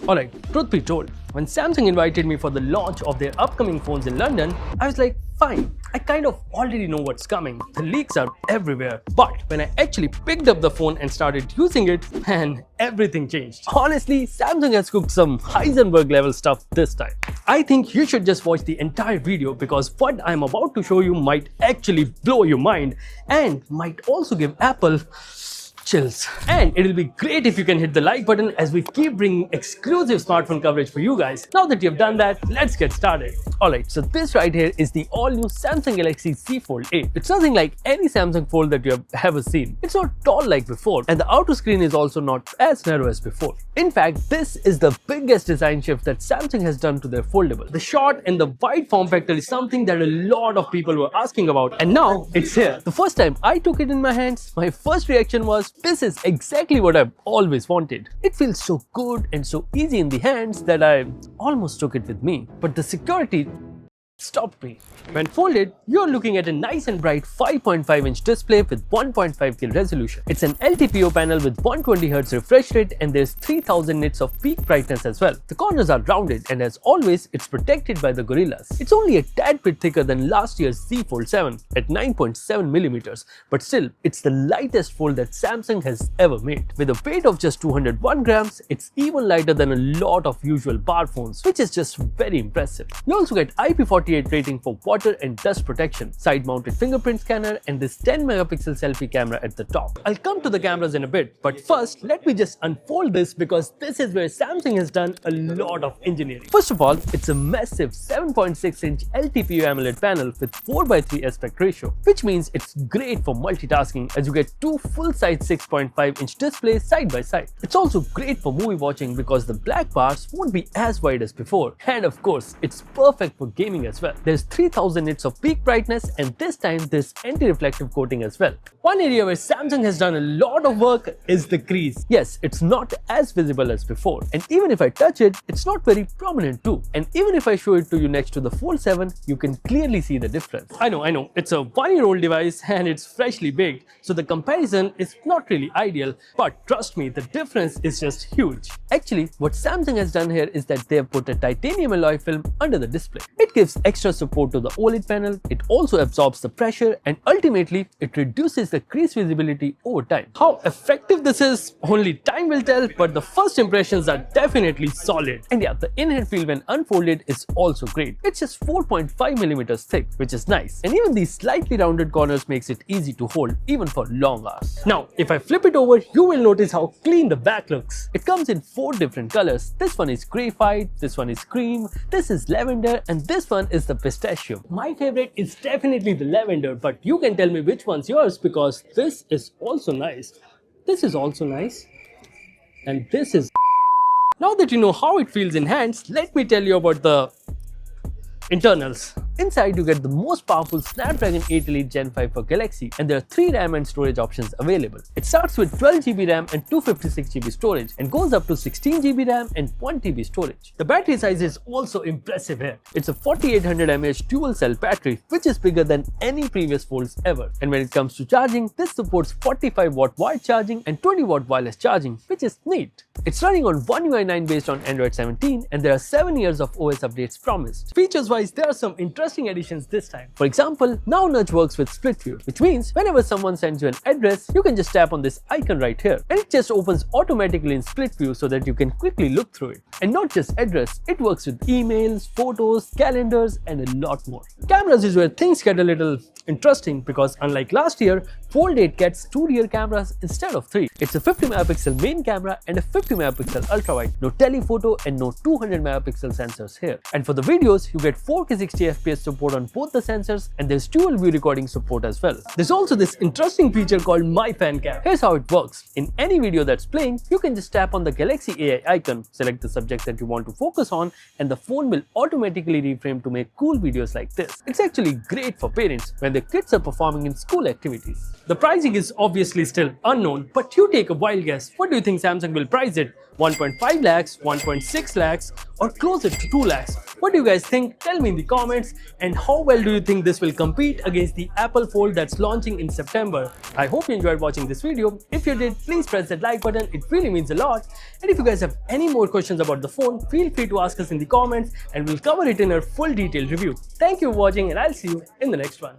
Alright, truth be told, when Samsung invited me for the launch of their upcoming phones in London, I was like, fine, I kind of already know what's coming. The leaks are everywhere. But when I actually picked up the phone and started using it, man, everything changed. Honestly, Samsung has cooked some Heisenberg level stuff this time. I think you should just watch the entire video because what I'm about to show you might actually blow your mind and might also give Apple chills. And it'll be great if you can hit the like button as we keep bringing exclusive smartphone coverage for you guys. Now that you've done that, let's get started. Alright, so this right here is the all-new Samsung Galaxy Z Fold 8. It's nothing like any Samsung Fold that you have ever seen. It's not tall like before, and the outer screen is also not as narrow as before. In fact, this is the biggest design shift that Samsung has done to their foldable. The short and the wide form factor is something that a lot of people were asking about, and now it's here. The first time I took it in my hands, my first reaction was, this is exactly what I've always wanted. It feels so good and so easy in the hands that I almost took it with me. But the security stopped me. When folded, you're looking at a nice and bright 5.5-inch display with 1.5K resolution. It's an LTPO panel with 120Hz refresh rate and there's 3000 nits of peak brightness as well. The corners are rounded and as always, it's protected by the gorillas. It's only a tad bit thicker than last year's Z Fold 7 at 9.7mm, but still, it's the lightest fold that Samsung has ever made. With a weight of just 201 grams, it's even lighter than a lot of usual bar phones, which is just very impressive. You also get IP48 rating for water and dust protection, side-mounted fingerprint scanner, and this 10-megapixel selfie camera at the top. I'll come to the cameras in a bit, but first, let me just unfold this because this is where Samsung has done a lot of engineering. First of all, it's a massive 7.6-inch LTPO AMOLED panel with 4:3 aspect ratio, which means it's great for multitasking as you get two full-size 6.5-inch displays side by side. It's also great for movie watching because the black bars won't be as wide as before, and of course, it's perfect for gaming as well. There's 3000 nits of peak brightness and this time there's anti-reflective coating as well. One area where Samsung has done a lot of work is the crease. Yes, it's not as visible as before, and even if I touch it, it's not very prominent too. And even if I show it to you next to the Fold 7, you can clearly see the difference. I know, it's a 1-year-old device and it's freshly baked, so the comparison is not really ideal, but trust me, the difference is just huge. Actually, what Samsung has done here is that they have put a titanium alloy film under the display. It gives extra support to the OLED panel, it also absorbs the pressure, and ultimately, it reduces the crease visibility over time. How effective this is, only time will tell, but the first impressions are definitely solid. And yeah, the in-hand feel when unfolded is also great. It's just 4.5mm thick, which is nice. And even these slightly rounded corners makes it easy to hold, even for long hours. Now, if I flip it over, you will notice how clean the back looks. It comes in 4 different colors. This one is graphite, this one is cream, this is lavender, and this one is the pistachio. My favorite is definitely the lavender, but you can tell me which one's yours because this is also nice. This is also nice. And this is... Now that you know how it feels in hands, let me tell you about the internals. Inside, you get the most powerful Snapdragon 8 Elite Gen 5 for Galaxy, and there are 3 RAM and storage options available. It starts with 12GB RAM and 256GB storage and goes up to 16GB RAM and 1TB storage. The battery size is also impressive here. It's a 4800 mAh dual cell battery, which is bigger than any previous folds ever. And when it comes to charging, this supports 45W wired charging and 20W wireless charging, which is neat. It's running on One UI 9 based on Android 17, and there are 7 years of OS updates promised. Features-wise, there are some interesting additions this time. For example, now Nudge works with split view, which means whenever someone sends you an address, you can just tap on this icon right here, and it just opens automatically in split view so that you can quickly look through it. And not just address, it works with emails, photos, calendars, and a lot more. Cameras is where things get a little interesting because unlike last year, Fold 8 gets 2 rear cameras instead of 3. It's a 50-megapixel main camera and a 50-megapixel ultra-wide, no telephoto and no 200-megapixel sensors here. And for the videos, you get 4K 60fps support on both the sensors and there's dual view recording support as well. There's also this interesting feature called My Fan Cam. Here's how it works. In any video that's playing, you can just tap on the Galaxy AI icon, select the subject that you want to focus on, and the phone will automatically reframe to make cool videos like this. It's actually great for parents when their kids are performing in school activities. The pricing is obviously still unknown, but you take a wild guess. What do you think Samsung will price it? 1.5 lakhs, 1.6 lakhs, or closer to 2 lakhs? What do you guys think? Tell me in the comments. And how well do you think this will compete against the Apple Fold that's launching in September? I hope you enjoyed watching this video. If you did, please press that like button. It really means a lot. And if you guys have any more questions about the phone, feel free to ask us in the comments and we'll cover it in a full detailed review. Thank you for watching and I'll see you in the next one.